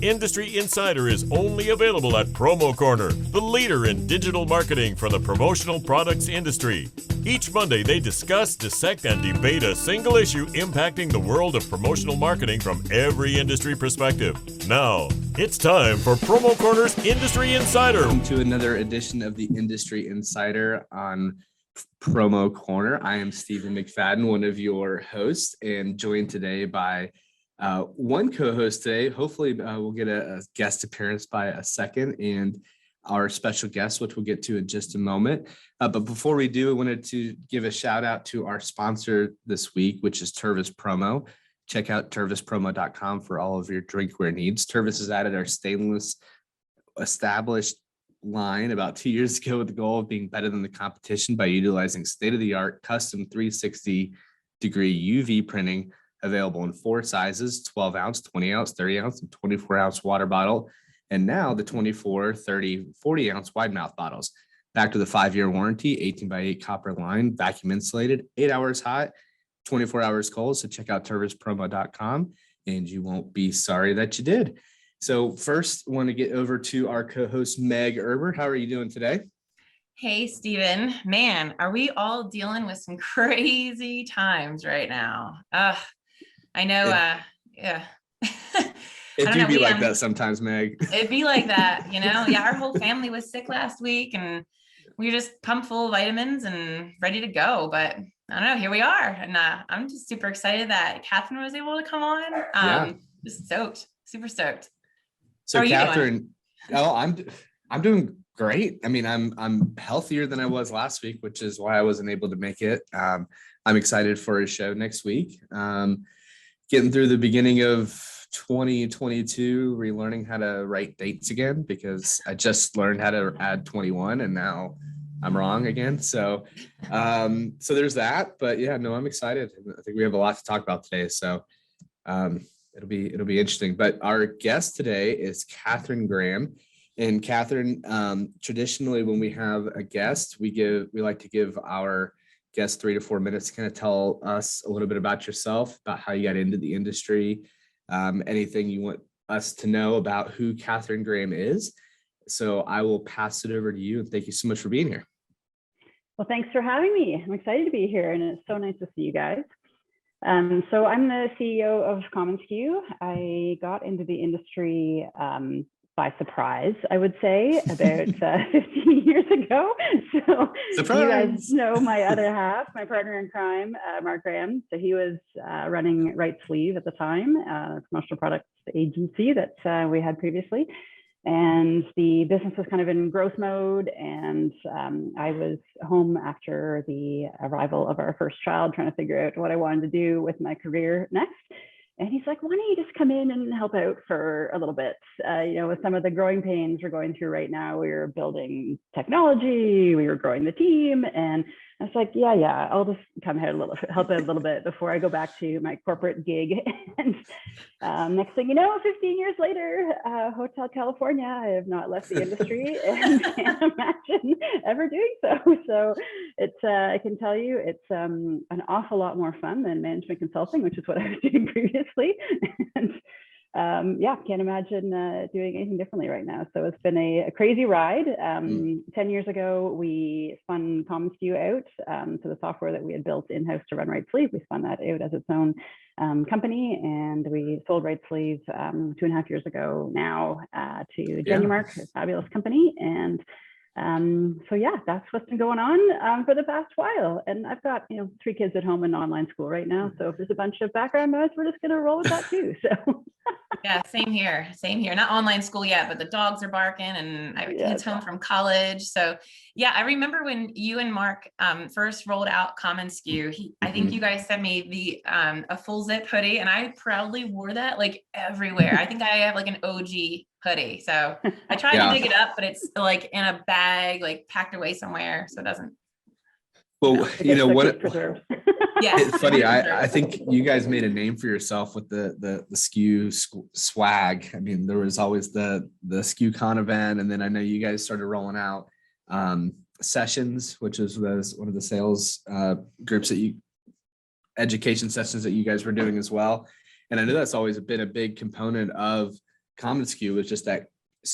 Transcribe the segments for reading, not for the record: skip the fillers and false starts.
Industry Insider is only available at Promo Corner, the leader in digital marketing for the promotional products industry. Each Monday, they discuss, dissect, and debate a single issue impacting the world of promotional marketing from every industry perspective. Now, it's time for Promo Corner's Industry Insider. Welcome to another edition of the Industry Insider on Promo Corner. I am Stephen McFadden, one of your hosts, and joined today by one co-host today. Hopefully we'll get a guest appearance by a second, and our special guest, which we'll get to in just a moment. But before we do, I wanted to give a shout out to our sponsor this week, which is Tervis Promo. Check out tervispromo.com for all of your drinkware needs. Tervis has added our stainless established line about 2 years ago with the goal of being better than the competition by utilizing state-of-the-art custom 360-degree UV printing available in 4 sizes: 12 ounce, 20 ounce, 30 ounce, and 24 ounce water bottle. And now the 24, 30, 40 ounce wide mouth bottles. Back to the 5-year warranty, 18x8 copper line, vacuum insulated, 8 hours hot, 24 hours cold. So check out tervispromo.com and you won't be sorry that you did. So first, I want to get over to our co-host, Meg Erber. How are you doing today? Hey, Stephen. Man, are we all dealing with some crazy times right now? I know. Yeah. It do be like that sometimes, Meg. It'd be like that, you know? Yeah, our whole family was sick last week and we were just pumped full of vitamins and ready to go. But I don't know, here we are. And I'm just super excited that Catherine was able to come on. Just stoked, super stoked. So Catherine, I'm doing great. I mean, I'm healthier than I was last week, which is why I wasn't able to make it. I'm excited for a show next week. Getting through the beginning of 2022, relearning how to write dates again, because I just learned how to add 21 and now I'm wrong again. So there's that, but yeah, no, I'm excited. I think we have a lot to talk about today. So it'll be interesting. But our guest today is Catherine Graham. And Catherine, traditionally when we have a guest, we like to give our guests 3 to 4 minutes to kind of tell us a little bit about yourself, about how you got into the industry, anything you want us to know about who Catherine Graham is. So I will pass it over to you, and thank you so much for being here. Well, thanks for having me. I'm excited to be here, and it's so nice to see you guys. So I'm the CEO of commonsku. I got into the industry by surprise, I would say, about 15 years ago. So surprise. You guys know my other half, my partner in crime, Mark Graham. So he was running Right Sleeve at the time, a promotional products agency that we had previously. And the business was kind of in growth mode. And I was home after the arrival of our first child, trying to figure out what I wanted to do with my career next. And he's like, why don't you just come in and help out for a little bit? With some of the growing pains we're going through right now, we were building technology, we were growing the team. And I was like, yeah, I'll just come out help out a little bit before I go back to my corporate gig. And next thing you know, 15 years later, Hotel California, I have not left the industry and can't imagine ever doing so. So it's, I can tell you, it's an awful lot more fun than management consulting, which is what I was doing previously. And can't imagine doing anything differently right now. So it's been a crazy ride. 10 years ago, we spun commonsku out. So the software that we had built in-house to run Right Sleeve, we spun that out as its own company, and we sold Right Sleeve 2.5 years ago now to Genumark, a fabulous company. And that's what's been going on for the past while. And I've got 3 kids at home in online school right now. So if there's a bunch of background noise, we're just going to roll with that too. So yeah, same here. Not online school yet, but the dogs are barking and I have kids home from college. So yeah, I remember when you and Mark first rolled out commonsku. I think you guys sent me a full zip hoodie, and I proudly wore that like everywhere. I think I have like an OG hoodie. So I tried to dig it up, but it's like in a bag, like packed away somewhere. So it doesn't. Well, what? Yeah, it's funny. I think you guys made a name for yourself with the SKU swag. I mean, there was always the SKUCon event, and then I know you guys started rolling out sessions, which was one of the sales groups education sessions that you guys were doing as well. And I know that's always been a big component of commonsku was just that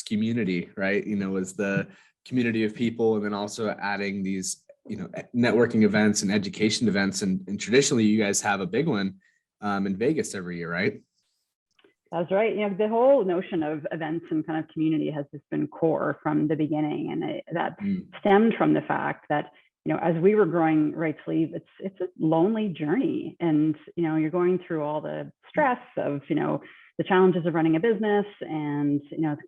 community, right? Was the community of people, and then also adding these, networking events and education events. And traditionally, you guys have a big one in Vegas every year, right? That's right. The whole notion of events and kind of community has just been core from the beginning. And that stemmed from the fact that, as we were growing Right Sleeve, it's a lonely journey. And, you're going through all the stress of, the challenges of running a business, and,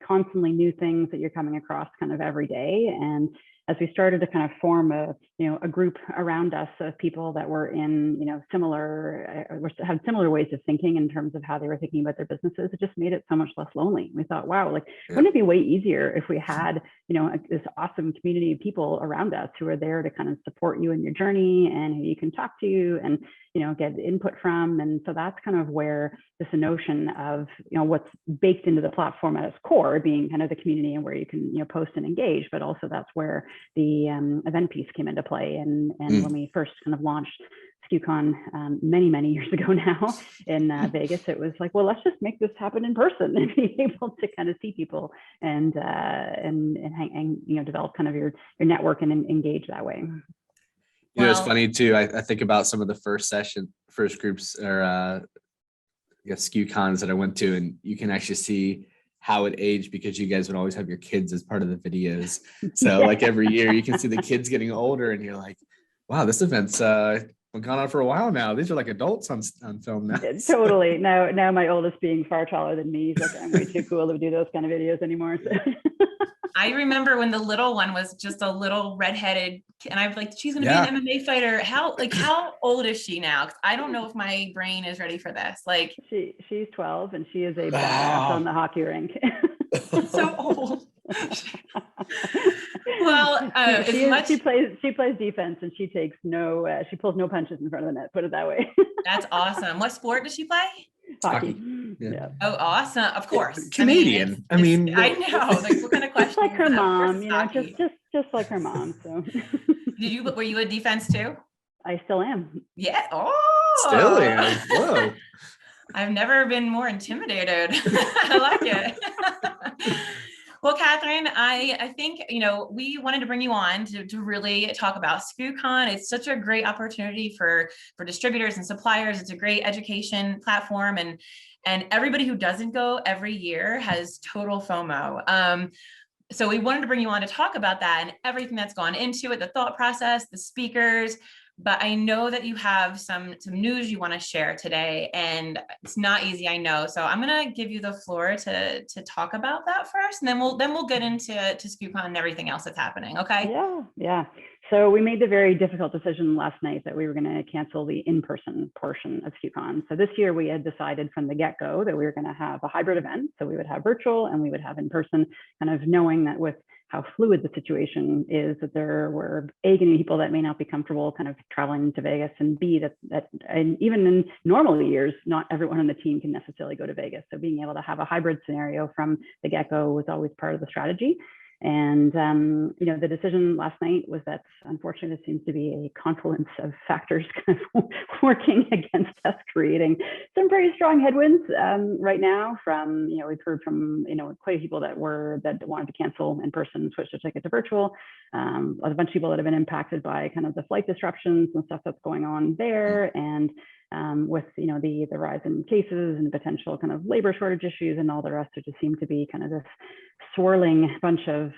constantly new things that you're coming across kind of every day. And as we started to kind of form a group around us of people that were in, had similar ways of thinking in terms of how they were thinking about their businesses, it just made it so much less lonely. We thought, wow, wouldn't it be way easier if we had, this awesome community of people around us who are there to kind of support you in your journey, and who you can talk to and, get input from. And so that's kind of where this notion of, what's baked into the platform at its core being kind of the community, and where you can, post and engage, but also that's where the event piece came into play. And when we first kind of launched SKUCon many years ago now in Vegas, it was like, well, let's just make this happen in person and be able to kind of see people and develop kind of your network and engage that way. It's funny too. I think about some of the first groups or SKUCons that I went to, and you can actually see how it aged, because you guys would always have your kids as part of the videos. So like every year you can see the kids getting older, and you're like, wow, this event's gone on for a while now. These are like adults on film now. Totally. Now my oldest being far taller than me, he's like, I'm way too cool to do those kind of videos anymore. So. I remember when the little one was just a little redheaded, and I was like, she's going to be an MMA fighter. How old is she now? 'Cause I don't know if my brain is ready for this. Like, she's 12, and she is a badass on the hockey rink. So old. Well, she plays defense, and she pulls no punches in front of the net. Put it that way. That's awesome. What sport does she play? Hockey. Yeah. Oh, awesm! Of course. Canadian. I know. Like, what kind of question? Just like her mom, just like her mom. So. Were you a defense too? I still am. Yeah. Oh. Still am. Whoa. I've never been more intimidated. I like it. Well, Catherine, I think, we wanted to bring you on to really talk about SKUCon. It's such a great opportunity for distributors and suppliers. It's a great education platform, and everybody who doesn't go every year has total FOMO. So we wanted to bring you on to talk about that and everything that's gone into it, the thought process, the speakers. But I know that you have some news you want to share today, and it's not easy, I know. So I'm going to give you the floor to talk about that first, and then we'll get into SKUCon and everything else that's happening. Okay? Yeah. So we made the very difficult decision last night that we were going to cancel the in-person portion of SKUCon. So this year we had decided from the get-go that we were going to have a hybrid event. So we would have virtual and we would have in-person, kind of knowing that with how fluid the situation is, that there were going to be people that may not be comfortable kind of traveling to Vegas, and B, that and even in normal years, not everyone on the team can necessarily go to Vegas. So being able to have a hybrid scenario from the get-go was always part of the strategy. And, the decision last night was that, unfortunately, there seems to be a confluence of factors kind of working against us, creating some pretty strong headwinds right now from, we've heard from, quite a few people that wanted to cancel in person, switch their ticket to virtual. A bunch of people that have been impacted by kind of the flight disruptions and stuff that's going on there. And with the rise in cases and potential kind of labor shortage issues and all the rest, it just seemed to be kind of this swirling bunch of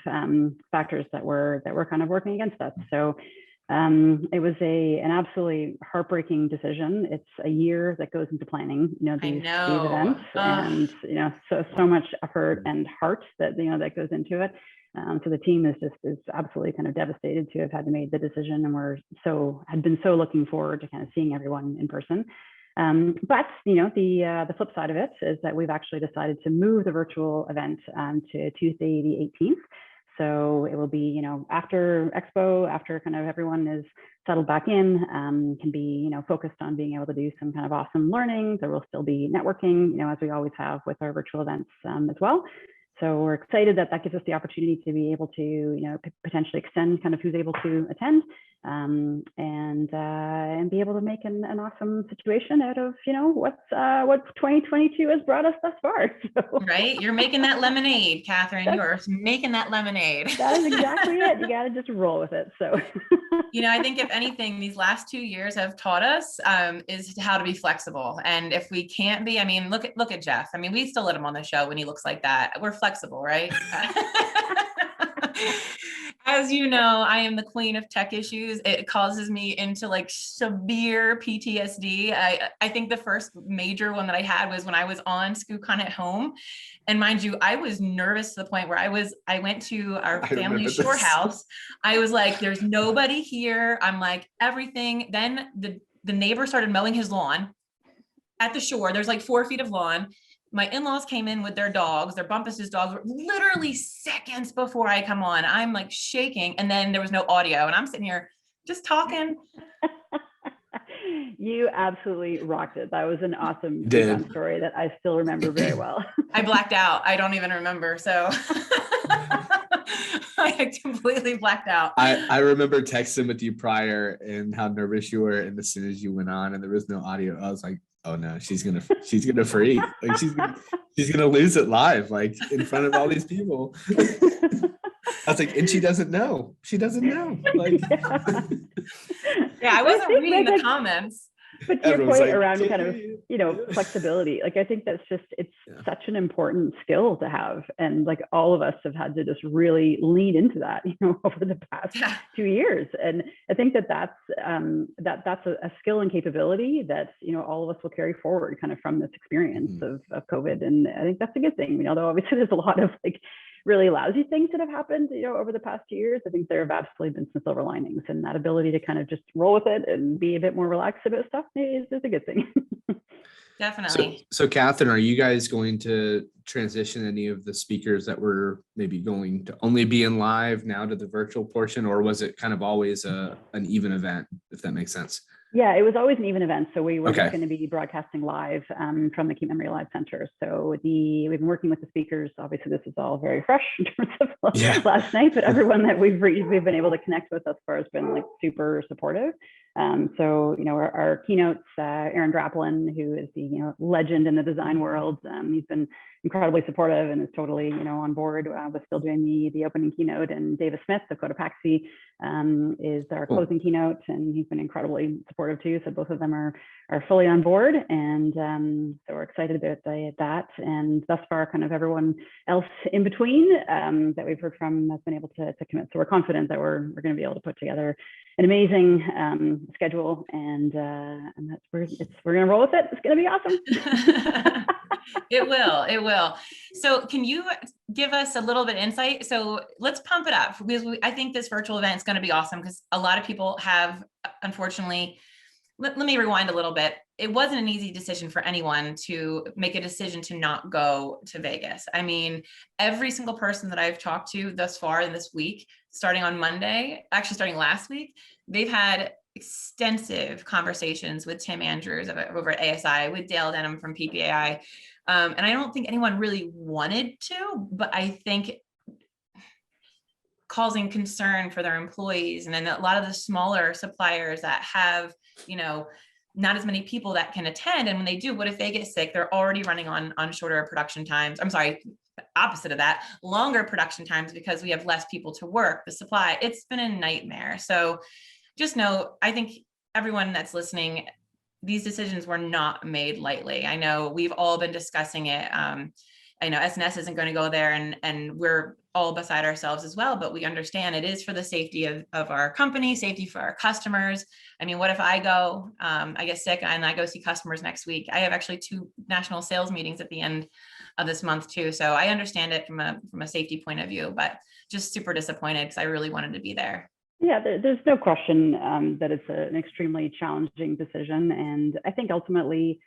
factors that were kind of working against us. So it was an absolutely heartbreaking decision. It's a year that goes into planning, these events, and so much effort and heart that that goes into it. So the team is absolutely kind of devastated to have had to make the decision, and had been so looking forward to kind of seeing everyone in person. But the flip side of it is that we've actually decided to move the virtual event to Tuesday, the 18th. So it will be, after Expo, after kind of everyone is settled back in, can be, focused on being able to do some kind of awesome learning. There will still be networking, as we always have with our virtual events as well. So we're excited that gives us the opportunity to be able to, potentially extend kind of who's able to attend. and be able to make an awesome situation out of, what 2022 has brought us thus far. So. Right. You're making that lemonade, Catherine. You're making that lemonade. That is exactly it. You got to just roll with it. So, I think if anything, these last 2 years have taught us is how to be flexible. And if we can't be, look at Jeff. We still let him on the show when he looks like that. We're flexible, right? As you know, I am the queen of tech issues. It causes me into like severe PTSD. I think the first major one that I had was when I was on SkuCon at home. And mind you, I was nervous to the point where I went to our family shore house. I was like, there's nobody here. I'm like, everything. Then the neighbor started mowing his lawn at the shore. There's like 4 feet of lawn. My in-laws came in with their dogs, their Bumpus's dogs, were literally seconds before I come on. I'm like shaking, and then there was no audio, and I'm sitting here just talking. You absolutely rocked it. That was an awesome story that I still remember very well. I blacked out. I don't even remember. So I completely blacked out. I remember texting with you prior and how nervous you were, and as soon as you went on and there was no audio, I was like, oh no, she's gonna freak. Like she's gonna lose it live, like in front of all these people. I was like, and she doesn't know. Like, yeah, I wasn't reading the comments. But to your point around kind of, flexibility, like I think that's just, it's such an important skill to have. And like all of us have had to just really lean into that, over the past 2 years. And I think that's a skill and capability that, all of us will carry forward kind of from this experience of COVID. And I think that's a good thing. Although obviously there's a lot of like really lousy things that have happened, over the past 2 years, I think there have absolutely been some silver linings, and that ability to kind of just roll with it and be a bit more relaxed about stuff is a good thing. Definitely. So Catherine, are you guys going to transition any of the speakers that were maybe going to only be in live now to the virtual portion, or was it kind of always an even event, if that makes sense? Yeah, it was always an even event. So we were just going to be broadcasting live from the Keep Memory Alive Center. So we've been working with the speakers. Obviously, this is all very fresh in terms of last night, but everyone that we've been able to connect with thus far has been like super supportive. So, our keynotes, Aaron Draplin, who is the legend in the design world, he's been incredibly supportive and is totally on board with still doing the opening keynote. And Davis Smith of Cotopaxi is our closing keynote, and he's been incredibly supportive too. So both of them are fully on board, and so we're excited about that. And thus far, kind of everyone else in between that we've heard from has been able to commit. So we're confident that we're going to be able to put together an amazing schedule, and that's we're going to roll with it. It's going to be awesome. It will. So can you give us a little bit of insight? So let's pump it up, because I think this virtual event is going to be awesome, because a lot of people have, unfortunately, let me rewind a little bit. It wasn't an easy decision for anyone to make a decision to not go to Vegas. Every single person that I've talked to thus far in this week, starting on Monday, actually starting last week, they've had extensive conversations with Tim Andrews over at ASI, with Dale Denham from PPAI. And I don't think anyone really wanted to, but I think causing concern for their employees, and then a lot of the smaller suppliers that have, not as many people that can attend. And when they do, what if they get sick? They're already running on shorter production times. I'm sorry, opposite of that, longer production times, because we have less people to work the supply. It's been a nightmare. So just know, I think everyone that's listening, these decisions were not made lightly. I know we've all been discussing it. I know SNS isn't going to go there, and we're all beside ourselves as well, but we understand it is for the safety of our company, safety for our customers. What if I go, I get sick and I go see customers next week? I have actually 2 national sales meetings at the end of this month too. So I understand it from a safety point of view, but just super disappointed, because I really wanted to be there. Yeah, there's no question that it's an extremely challenging decision, and I think ultimately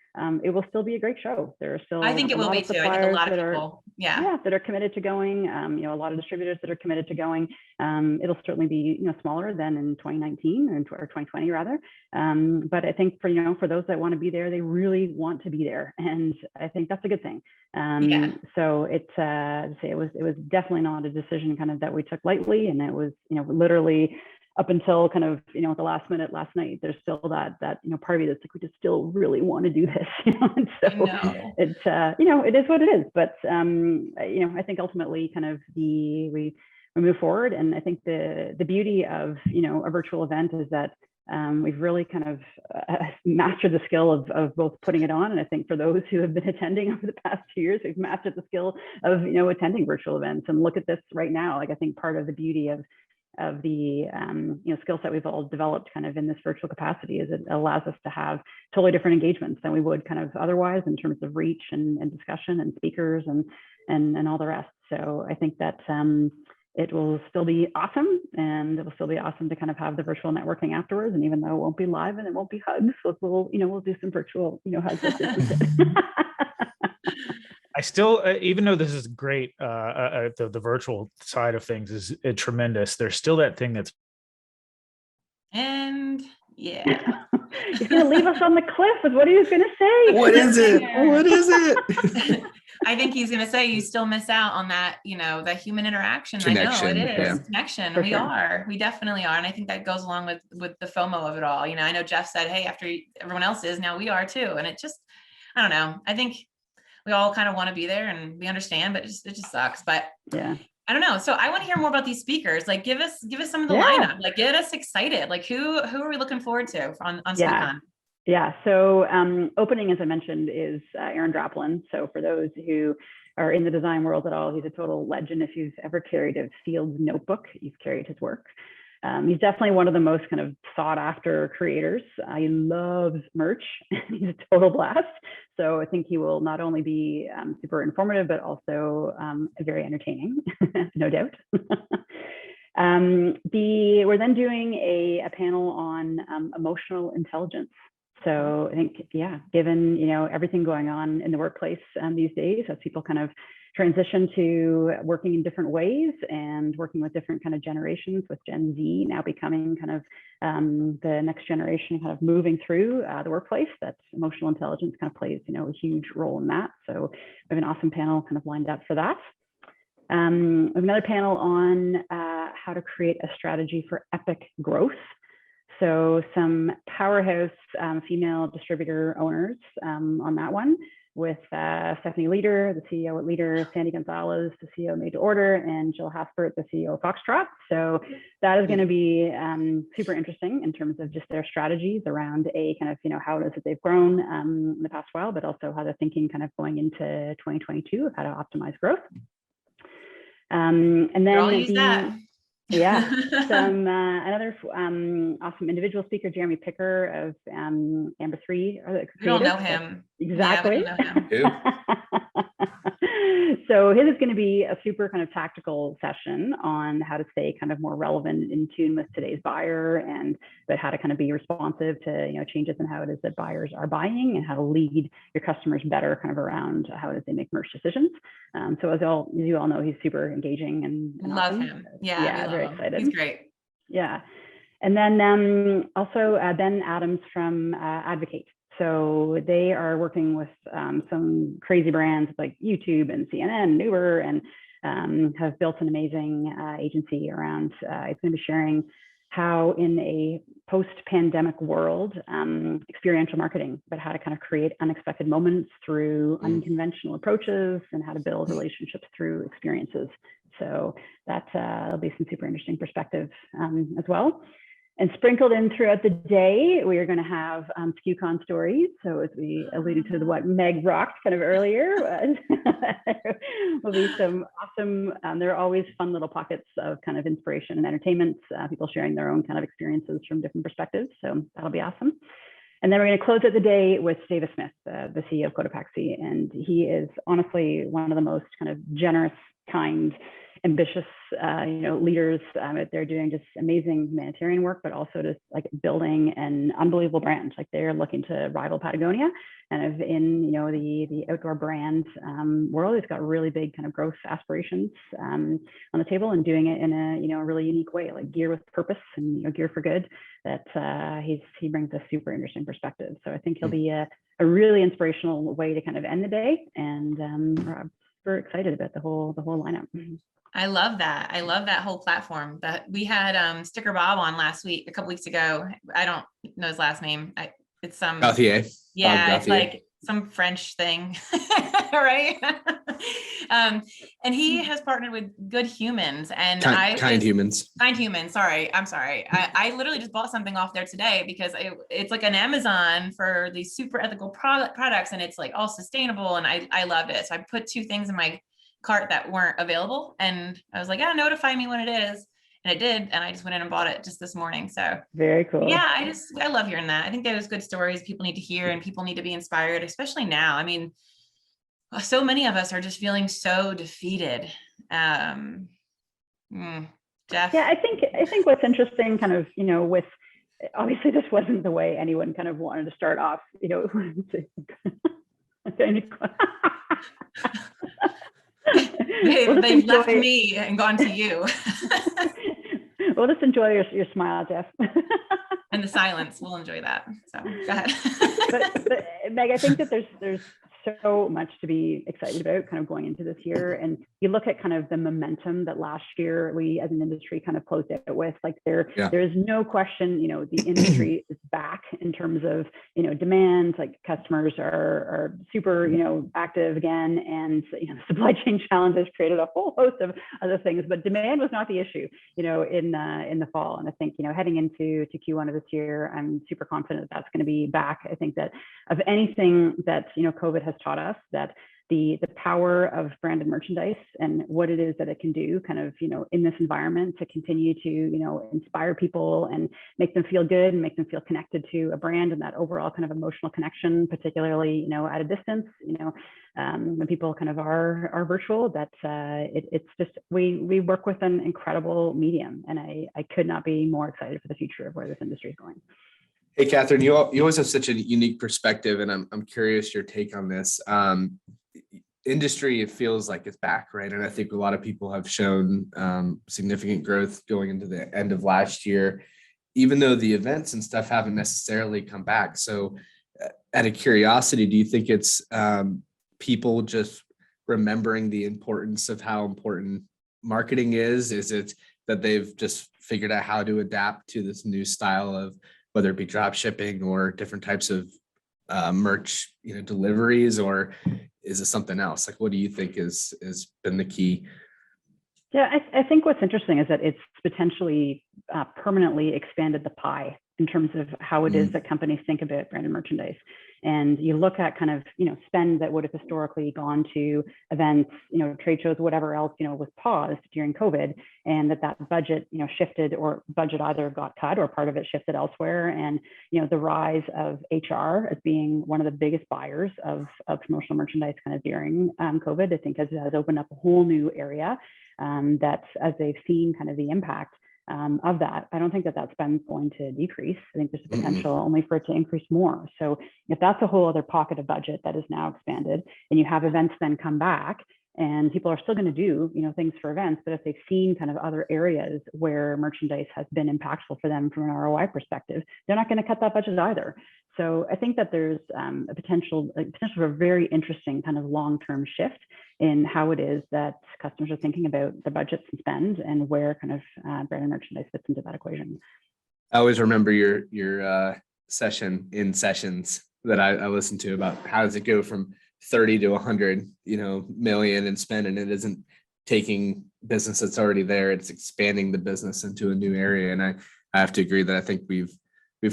it will still be a great show. There are still, I think it will be too. I think a lot of people, that are committed to going. A lot of distributors that are committed to going. It'll certainly be smaller than in 2019 or 2020 rather. But I think for those that want to be there, they really want to be there, and I think that's a good thing. So it was definitely not a decision kind of that we took lightly, and it was literally up until kind of, at the last minute last night, there's still that part of me that's like, we just still really want to do this, and so it's, it is what it is. But, I think ultimately kind of we move forward. And I think the beauty of, a virtual event is that we've really kind of mastered the skill of both putting it on. And I think for those who have been attending over the past 2 years, we've mastered the skill of, attending virtual events. And look at this right now. Like, I think part of the beauty of the skill set we've all developed kind of in this virtual capacity is it allows us to have totally different engagements than we would kind of otherwise in terms of reach and discussion and speakers and all the rest. So I think that it will still be awesome, and it will still be awesome to kind of have the virtual networking afterwards. And even though it won't be live and it won't be hugs, we'll do some virtual hugs. I still, even though this is great, the virtual side of things is tremendous. There's still that thing that's. And yeah. You're going to leave us on the cliff with what are you going to say? What is it? What is it? I think he's going to say you still miss out on that, the human interaction. Connection, I know it is. yeah. Connection. For sure. We definitely are. And I think that goes along with the FOMO of it all. I know Jeff said, hey, after everyone else is, now we are too. And it just, I don't know. I think we all kind of want to be there and we understand, but it just sucks. But yeah. I don't know. So I want to hear more about these speakers. Like, give us some of the lineup. Like, get us excited. Like, who are we looking forward to on SkuCon? Yeah. So opening, as I mentioned, is Aaron Draplin. So for those who are in the design world at all, he's a total legend. If you've ever carried a Fields notebook, you've carried his work. He's definitely one of the most kind of sought after creators. He loves merch. He's a total blast. So I think he will not only be super informative, but also very entertaining, no doubt. We're then doing a panel on emotional intelligence. So I think, given, everything going on in the workplace these days, as people kind of transition to working in different ways and working with different kind of generations, with Gen Z now becoming kind of the next generation kind of moving through the workplace, that emotional intelligence kind of plays, a huge role in that. So we have an awesome panel kind of lined up for that. We have another panel on how to create a strategy for epic growth. So some powerhouse female distributor owners on that one, with Stephanie Leader, the CEO at Leader, Sandy Gonzalez, the CEO of Made to Order, and Jill Haspert, the CEO of Foxtrot. So that is going to be super interesting in terms of just their strategies around kind of, how it is that they've grown in the past while, but also how they're thinking kind of going into 2022 of how to optimize growth. And then I'll use that. Yeah, another awesome individual speaker, Jeremy Picker of Amber 3. We don't know him. Exactly. Yeah, we don't know him. So his is going to be a super kind of tactical session on how to stay kind of more relevant, in tune with today's buyer, but how to kind of be responsive to changes in how it is that buyers are buying, and how to lead your customers better kind of around how it is they make merch decisions. So as you all know, he's super engaging and love awesome. him. Yeah, very excited. He's great. Yeah, and then also Ben Adams from Advocate. So they are working with some crazy brands like YouTube and CNN and Uber, and have built an amazing agency around. It's going to be sharing how, in a post-pandemic world, experiential marketing, but how to kind of create unexpected moments through unconventional approaches, and how to build relationships through experiences. So that'll be some super interesting perspective as well. And sprinkled in throughout the day, we are going to have SkuCon stories. So as we alluded to what Meg rocked kind of earlier, will be some awesome, there are always fun little pockets of kind of inspiration and entertainment, people sharing their own kind of experiences from different perspectives. So that'll be awesome. And then we're going to close out the day with David Smith, the CEO of Cotopaxi. And he is honestly one of the most kind of generous, kind, ambitious, leaders out there doing just amazing humanitarian work, but also just like building an unbelievable brand. Like, they're looking to rival Patagonia, and in the outdoor brand world, it's got really big kind of growth aspirations on the table, and doing it in a really unique way, like gear with purpose and gear for good. That he brings a super interesting perspective. So I think he'll be a really inspirational way to kind of end the day, and super excited about the whole lineup. I love that. I love that whole platform. That we had Sticker Bob on a couple weeks ago. I don't know his last name. It's some Gauthier. Yeah, it's like some French thing, right? And he has partnered with Good Humans and Kind Humans. Kind Humans. Sorry, I'm sorry. I literally just bought something off there today because it's like an Amazon for these super ethical products, and it's like all sustainable, and I love it. So I put 2 things in my cart that weren't available, and I was like, yeah, notify me when it is. And it did, and I just went in and bought it just this morning. So very cool. Yeah, I love hearing that. I think those good stories people need to hear, and people need to be inspired, especially now. I mean, so many of us are just feeling so defeated. Jeff. Yeah, I think what's interesting, kind of, with obviously this wasn't the way anyone kind of wanted to start off. They've left me and gone to you. We'll just enjoy your smile, Jeff. And the silence, we'll enjoy that. So go ahead. but Meg, I think that there's so much to be excited about kind of going into this year. And you look at kind of the momentum that last year we as an industry kind of closed out with, like there is no question, the industry is back in terms of, demand, like customers are super, active again. And, supply chain challenges created a whole host of other things, but demand was not the issue, in the fall. And I think, heading into Q1 of this year, I'm super confident that's going to be back. I think that of anything that, COVID has taught us, that the power of branded merchandise and what it is that it can do kind of, in this environment to continue to, inspire people and make them feel good and make them feel connected to a brand, and that overall kind of emotional connection, particularly, at a distance, when people kind of are virtual, that it's just, we work with an incredible medium, and I could not be more excited for the future of where this industry is going. Hey, Catherine, you always have such a unique perspective, and I'm curious your take on this. Industry, it feels like it's back, right? And I think a lot of people have shown significant growth going into the end of last year, even though the events and stuff haven't necessarily come back. So out of curiosity, do you think it's people just remembering the importance of how important marketing is? Is it that they've just figured out how to adapt to this new style of whether it be drop shipping or different types of merch, deliveries, or is it something else? Like, what do you think has been the key? Yeah, I think what's interesting is that it's potentially permanently expanded the pie in terms of how it is that companies think about branded merchandise. And you look at kind of, spend that would have historically gone to events, trade shows, whatever else, was paused during COVID, and that budget, shifted, or budget either got cut or part of it shifted elsewhere. And, the rise of HR as being one of the biggest buyers of promotional merchandise kind of during COVID, I think has opened up a whole new area that, as they've seen kind of the impact of that, I don't think that spend's going to decrease. I think there's a potential only for it to increase more. So if that's a whole other pocket of budget that is now expanded, and you have events then come back, and people are still going to do, things for events, but if they've seen kind of other areas where merchandise has been impactful for them from an ROI perspective, they're not going to cut that budget either. So I think that there's a potential for a very interesting kind of long-term shift in how it is that customers are thinking about the budgets and spend, and where kind of branded merchandise fits into that equation. I always remember your sessions that I listened to about how does it go from 30 to 100, million in spend, and it isn't taking business that's already there, it's expanding the business into a new area. And I have to agree that I think we've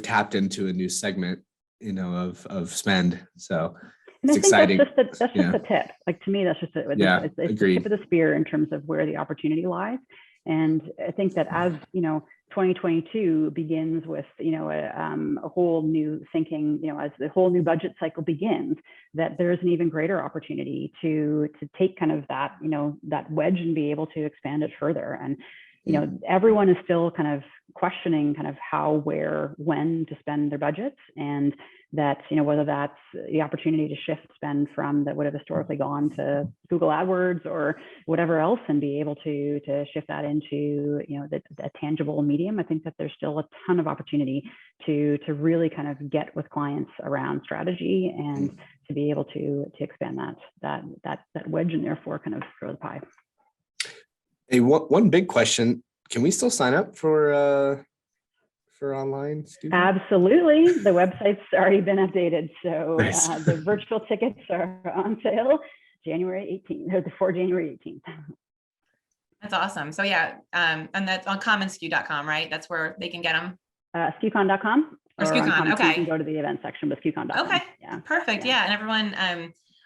tapped into a new segment, of spend. So it's exciting. That's just a tip. Like, to me, that's just it's the tip of the spear in terms of where the opportunity lies. And I think that as 2022 begins with a whole new thinking, as the whole new budget cycle begins, that there's an even greater opportunity to take kind of that that wedge and be able to expand it further. And everyone is still kind of questioning kind of how, where, when to spend their budgets. And that, whether that's the opportunity to shift spend from that would have historically gone to Google AdWords or whatever else, and be able to shift that into, a tangible medium. I think that there's still a ton of opportunity to really kind of get with clients around strategy and to be able to expand that wedge and therefore kind of grow the pie. Hey, one big question: can we still sign up for online students? Absolutely. The website's already been updated. So nice. The virtual tickets are on sale January 18th, or before January 18th. That's awesome. So yeah, and that's on commonsku.com, right? That's where they can get them. SkuCon.com. Or SkuCon, okay. You can go to the event section with SkuCon.com. Okay, yeah. Perfect. Yeah, and everyone,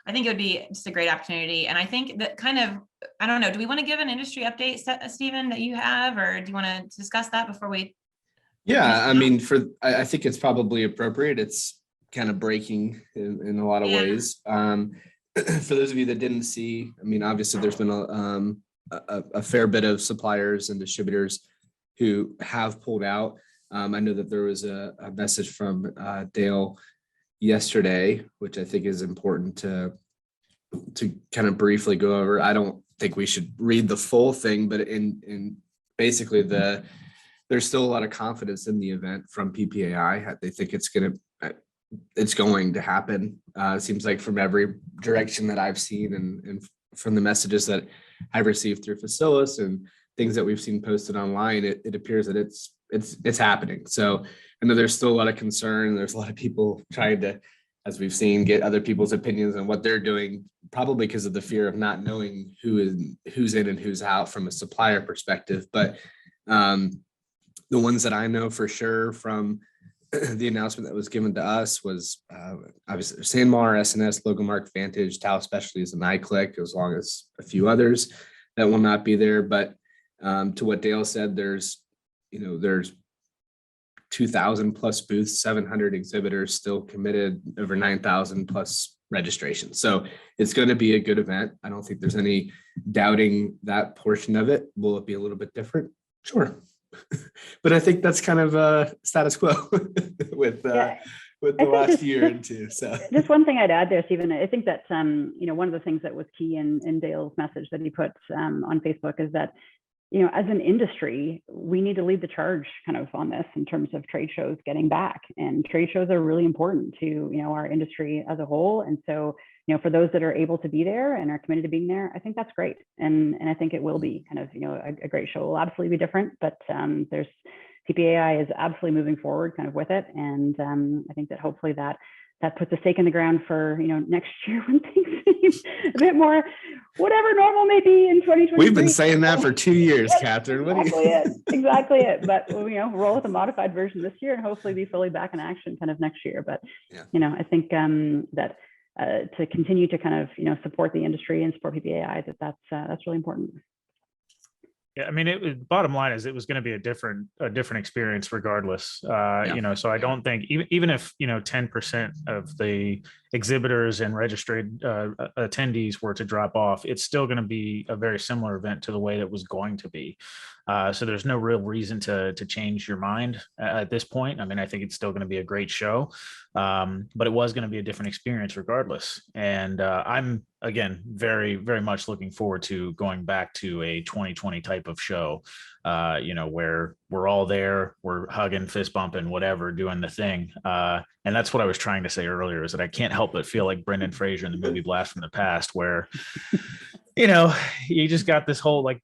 I think it would be just a great opportunity. And I think that kind of, I don't know, do we want to give an industry update, Stephen, that you have, or do you want to discuss that before we? Yeah, I mean, I think it's probably appropriate. It's kind of breaking in a lot of ways. For those of you that didn't see, I mean, obviously there's been a fair bit of suppliers and distributors who have pulled out. I know that there was a message from Dale yesterday, which I think is important to kind of briefly go over. I don't think we should read the full thing, but in basically there's still a lot of confidence in the event from PPAI. They think it's going to happen. It seems like from every direction that I've seen and from the messages that I've received through Facilis and things that we've seen posted online, it appears that it's happening. So I know there's still a lot of concern. There's a lot of people trying to, as we've seen, get other people's opinions on what they're doing, probably because of the fear of not knowing who's in and who's out from a supplier perspective. But the ones that I know for sure from the announcement that was given to us was obviously Sanmar, SNS, Logomark, Vantage, Tau Specialties, and iClick, as long as a few others that will not be there. But to what Dale said, there's 2,000 plus booths, 700 exhibitors still committed, over 9,000 plus registrations. So it's going to be a good event. I don't think there's any doubting that portion of it. Will it be a little bit different? Sure. But I think that's kind of status quo with the last year and two. So just one thing I'd add there, Stephen, I think that, one of the things that was key in Dale's message that he put on Facebook is that, as an industry, we need to lead the charge kind of on this in terms of trade shows getting back, and trade shows are really important to, our industry as a whole. And so, for those that are able to be there and are committed to being there, I think that's great. And I think it will be kind of, a great show. It will absolutely be different, but there's PPAI is absolutely moving forward kind of with it. And I think that hopefully that puts a stake in the ground for, next year when things seem a bit more, whatever normal may be in 2023. We've been saying that for 2 years, Catherine. Exactly it. But, roll with a modified version this year and hopefully be fully back in action kind of next year. But, I think that to continue to kind of, support the industry and support PPAI, that's really important. Yeah, I mean, bottom line is it was going to be a different experience regardless. So I don't think even if 10% of the exhibitors and registered attendees were to drop off, it's still going to be a very similar event to the way that was going to be. So there's no real reason to change your mind at this point. I mean, I think it's still going to be a great show, but it was going to be a different experience regardless. And I'm, again, very, very much looking forward to going back to a 2020 type of show, where we're all there, we're hugging, fist bumping, whatever, doing the thing. And that's what I was trying to say earlier, is that I can't help but feel like Brendan Fraser in the movie Blast from the Past, where, you just got this whole, like,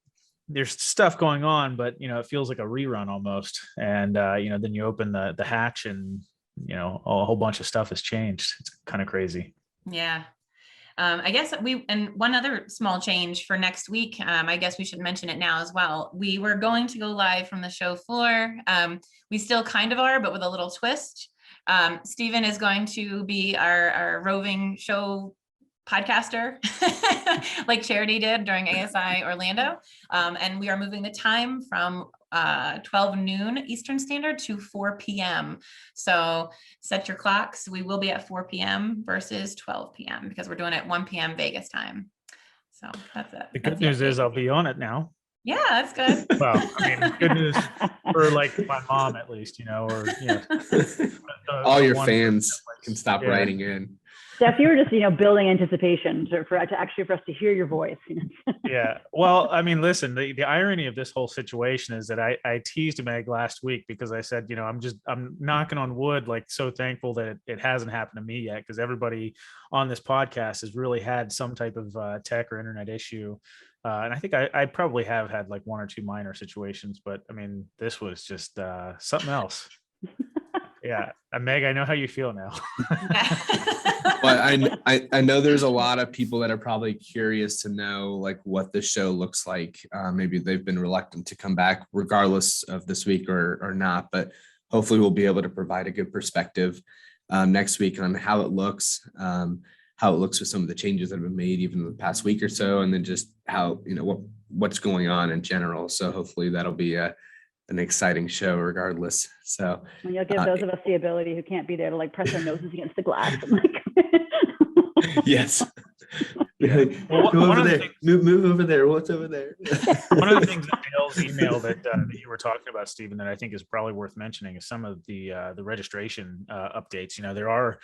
there's stuff going on, but, it feels like a rerun almost. And, then you open the hatch and, a whole bunch of stuff has changed. It's kind of crazy. Yeah. I guess and one other small change for next week, I guess we should mention it now as well. We were going to go live from the show floor. We still kind of are, but with a little twist. Stephen is going to be our roving show podcaster like Charity did during ASI Orlando. And we are moving the time from 12 noon Eastern Standard to 4 p.m. So set your clocks. We will be at 4 p.m. versus 12 p.m. because we're doing it 1 p.m. Vegas time. So that's it. The good news is I'll be on it now. Yeah, that's good. Well, I mean, good news for like my mom at least, or All your one fans can stop yeah. writing in. Steph, you were just, building anticipation for us to hear your voice. Yeah. Well, I mean, listen, the irony of this whole situation is that I teased Meg last week because I said, I'm knocking on wood, like so thankful that it hasn't happened to me yet, because everybody on this podcast has really had some type of tech or internet issue. And I think I probably have had like one or two minor situations, but I mean, this was just something else. Yeah. Meg, I know how you feel now. But I know there's a lot of people that are probably curious to know like what the show looks like. Maybe they've been reluctant to come back regardless of this week or not, but hopefully we'll be able to provide a good perspective next week on how it looks with some of the changes that have been made even in the past week or so, and then just how, what's going on in general. So hopefully that'll be an exciting show regardless. So and you'll give those of us the ability who can't be there to like press our noses against the glass. yes. Yeah. Well, go over there. Move over there. What's over there? One of the things in Dale's email that you were talking about, Stephen, that I think is probably worth mentioning is some of the registration updates. There are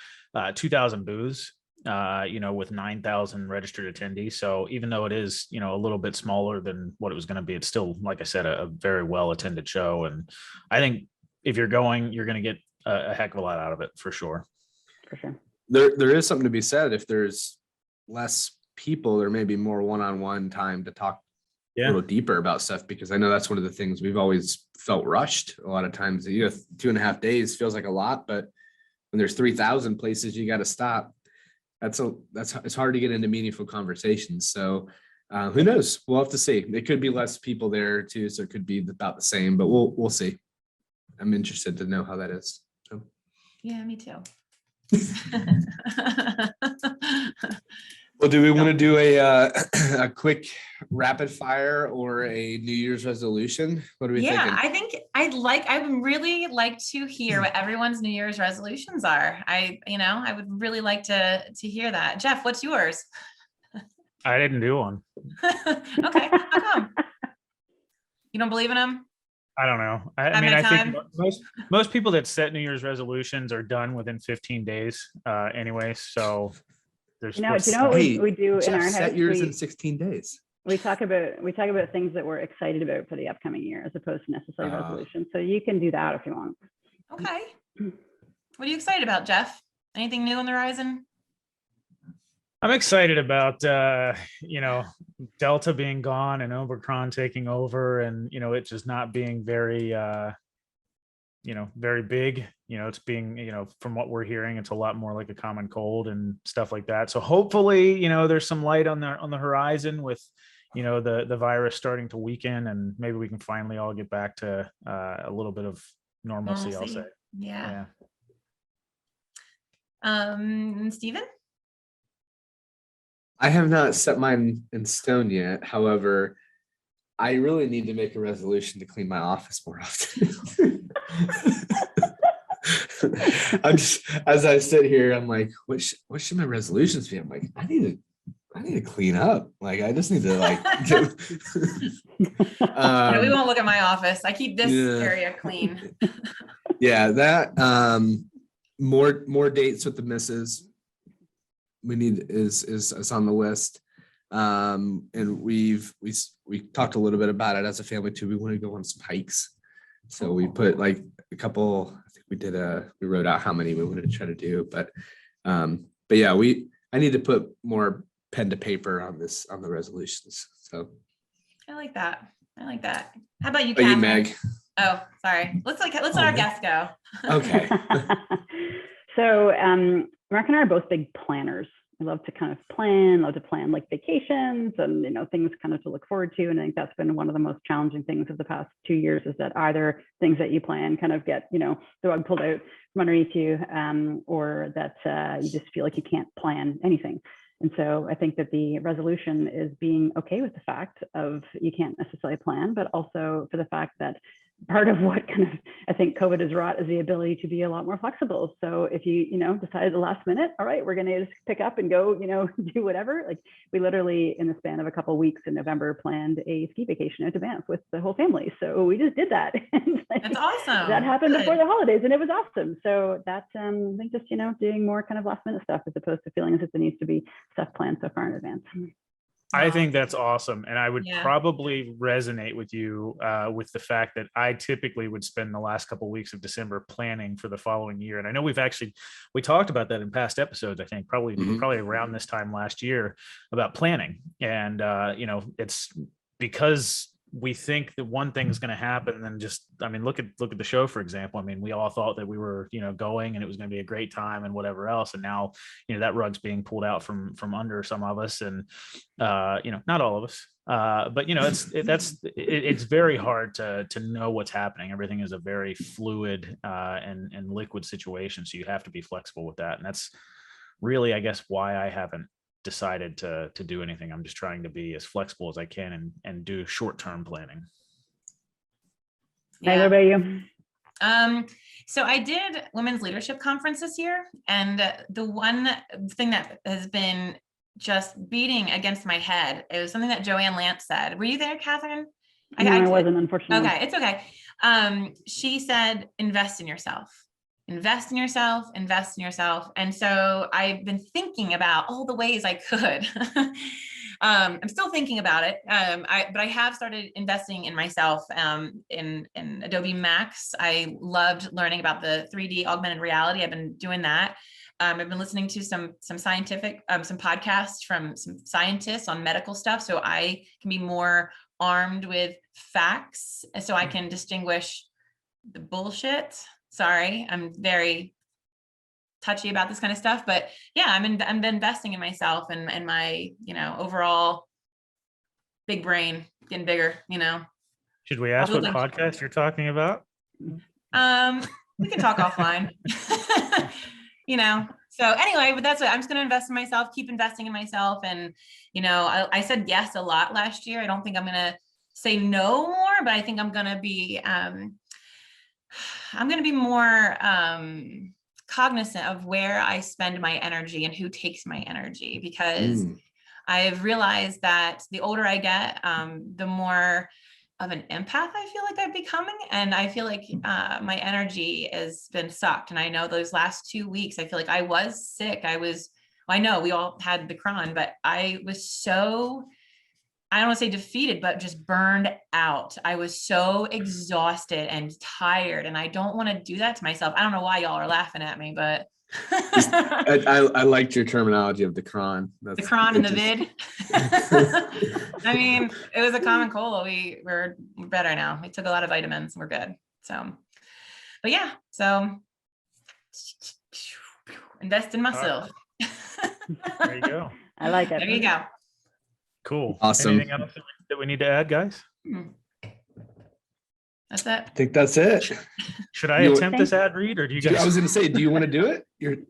2,000 booths, with 9,000 registered attendees. So even though it is, a little bit smaller than what it was going to be, it's still, like I said, a very well attended show. And I think if you're going, you're going to get a heck of a lot out of it for sure. For sure. There is something to be said. If there's less people, there may be more one-on-one time to talk a little deeper about stuff, because I know that's one of the things we've always felt rushed a lot of times. 2.5 days feels like a lot, but when there's 3,000 places you got to stop, it's hard to get into meaningful conversations. So who knows? We'll have to see. It could be less people there too, so it could be about the same, but we'll see. I'm interested to know how that is. So. Yeah, me too. Well, do we want to do a quick rapid fire or a New Year's resolution? What are we thinking? I think I would really like to hear what everyone's New Year's resolutions are. I would really like to hear that. Jeff, what's yours? I didn't do one. Okay, how come? You don't believe in them? I don't know. I think most people that set New Year's resolutions are done within 15 days anyway. So there's do you know what we do in our head? Set yours in 16 days. We talk about things that we're excited about for the upcoming year, as opposed to necessarily resolutions. So you can do that if you want. Okay. What are you excited about, Jeff? Anything new on the horizon? I'm excited about Delta being gone and Omicron taking over, and it just not being very very big. It's being, from what we're hearing, it's a lot more like a common cold and stuff like that. So hopefully, there's some light on the horizon with, the virus starting to weaken, and maybe we can finally all get back to a little bit of normalcy. I'll say. Yeah. Stephen? I have not set mine in stone yet. However, I really need to make a resolution to clean my office more often. I'm just, as I sit here, I'm like, what should my resolutions be? I'm like, I need to clean up. Like, I just need to we won't look at my office. I keep this area clean. Yeah, that more dates with the missus. We need is on the list. And we talked a little bit about it as a family too. We want to go on some hikes. So we put like a couple, I think we wrote out how many we wanted to try to do, but yeah, I need to put more pen to paper on the resolutions. So I like that. How about you, Catherine? You, Meg? Oh, sorry. Let's let our guests go. Okay. So Mark and I are both big planners. We love to kind of plan like vacations and, things kind of to look forward to. And I think that's been one of the most challenging things of the past 2 years, is that either things that you plan kind of get, the rug pulled out from underneath you, or that you just feel like you can't plan anything. And so I think that the resolution is being okay with the fact of you can't necessarily plan, but also for the fact that part of what kind of, I think COVID has wrought is the ability to be a lot more flexible. So if you decide at the last minute, all right, we're going to just pick up and go, do whatever. Like we literally in the span of a couple of weeks in November planned a ski vacation out to Banff with the whole family. So we just did that. That's awesome. That happened before the holidays and it was awesome. So that's, I think just, doing more kind of last minute stuff as opposed to feeling as if there needs to be stuff planned so far in advance. I think that's awesome. And I would probably resonate with you with the fact that I typically would spend the last couple of weeks of December planning for the following year. And I know we talked about that in past episodes, I think probably around this time last year about planning. And, it's because we think that one thing is going to happen and then look at the show, for example. I mean, we all thought that we were, going and it was going to be a great time and whatever else. And now, that rug's being pulled out from under some of us and, not all of us. But it's very hard to know what's happening. Everything is a very fluid and liquid situation. So you have to be flexible with that. And that's really, I guess, why I haven't decided to do anything. I'm just trying to be as flexible as I can and do short-term planning. Hey, what about you? So I did women's leadership conference this year, and the one thing that has been just beating against my head, it was something that Joanne Lance said. Were you there, Catherine? No, I wasn't, unfortunately. Okay, it's okay. She said, invest in yourself. Invest in yourself, invest in yourself. And so I've been thinking about all the ways I could. I'm still thinking about it. But I have started investing in myself in Adobe Max. I loved learning about the 3D augmented reality. I've been doing that. I've been listening to some scientific, some podcasts from some scientists on medical stuff. So I can be more armed with facts so I can distinguish the bullshit. Sorry, I'm very touchy about this kind of stuff, but yeah, I'm investing in myself and my, overall big brain getting bigger, Should we ask what podcast you're talking about? We can talk offline, So anyway, but that's what I'm just going to invest in myself, keep investing in myself. And, I said yes a lot last year. I don't think I'm going to say no more, but I think I'm going to be, more cognizant of where I spend my energy and who takes my energy, because I've realized that the older I get, the more of an empath I feel like I'm becoming. And I feel like my energy has been sucked. And I know those last 2 weeks, I feel like I was sick. I know we all had the cron, but I was so, I don't want to say defeated, but just burned out. I was so exhausted and tired, and I don't want to do that to myself. I don't know why y'all are laughing at me, but I liked your terminology of the cron. The cron and the vid. I mean, it was a common cold. We're better now. We took a lot of vitamins. We're good. So, but yeah, so invest in myself. There you go. I like it. There you go. Cool. Awesome. Anything else that we need to add, guys? That's it. I think that's it. Should I attempt this ad read, or do you guys? I was going to say, do you want to do it? You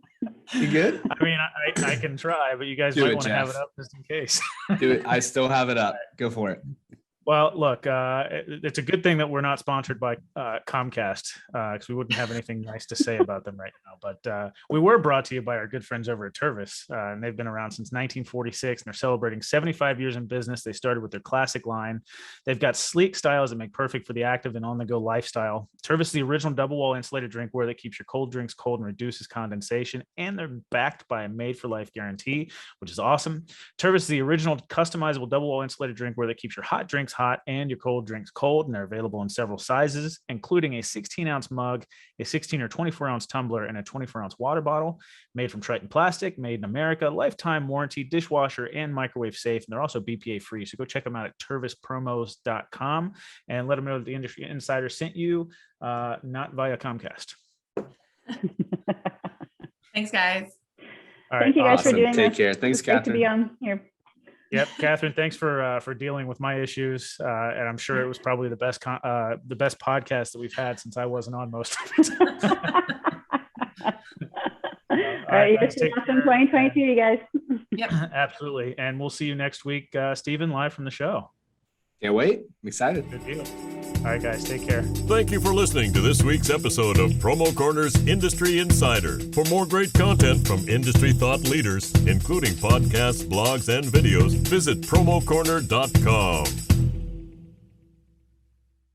good? I mean, I can try, but you guys might want to have it up just in case. Do it. I still have it up. Go for it. Well, look, it's a good thing that we're not sponsored by Comcast, because we wouldn't have anything nice to say about them right now. But we were brought to you by our good friends over at Tervis, and they've been around since 1946, and they're celebrating 75 years in business. They started with their classic line. They've got sleek styles that make perfect for the active and on-the-go lifestyle. Tervis is the original double-wall insulated drinkware that keeps your cold drinks cold and reduces condensation, and they're backed by a made-for-life guarantee, which is awesome. Tervis is the original customizable double-wall insulated drinkware that keeps your hot drinks hot and your cold drinks cold, and they're available in several sizes, including a 16-ounce mug, a 16 or 24-ounce tumbler, and a 24-ounce water bottle. Made from Triton plastic, made in America, lifetime warranty, dishwasher, and microwave safe, and they're also BPA free. So go check them out at tervispromos.com and let them know that the Industry Insider sent you, not via Comcast. Thanks, guys. All right. Thank you guys for doing Take this. care. Thanks, It's great to Catherine. be on here. Yep, Catherine, thanks for dealing with my issues, and I'm sure it was probably the best podcast that we've had since I wasn't on most of it. All right, you guys in 2022, you guys. Yep. Absolutely, and we'll see you next week, Stephen, live from the show. Can't wait. I'm excited. Good deal. All right, guys, take care. Thank you for listening to this week's episode of Promo Corner's Industry Insider. For more great content from industry thought leaders, including podcasts, blogs, and videos, visit promocorner.com.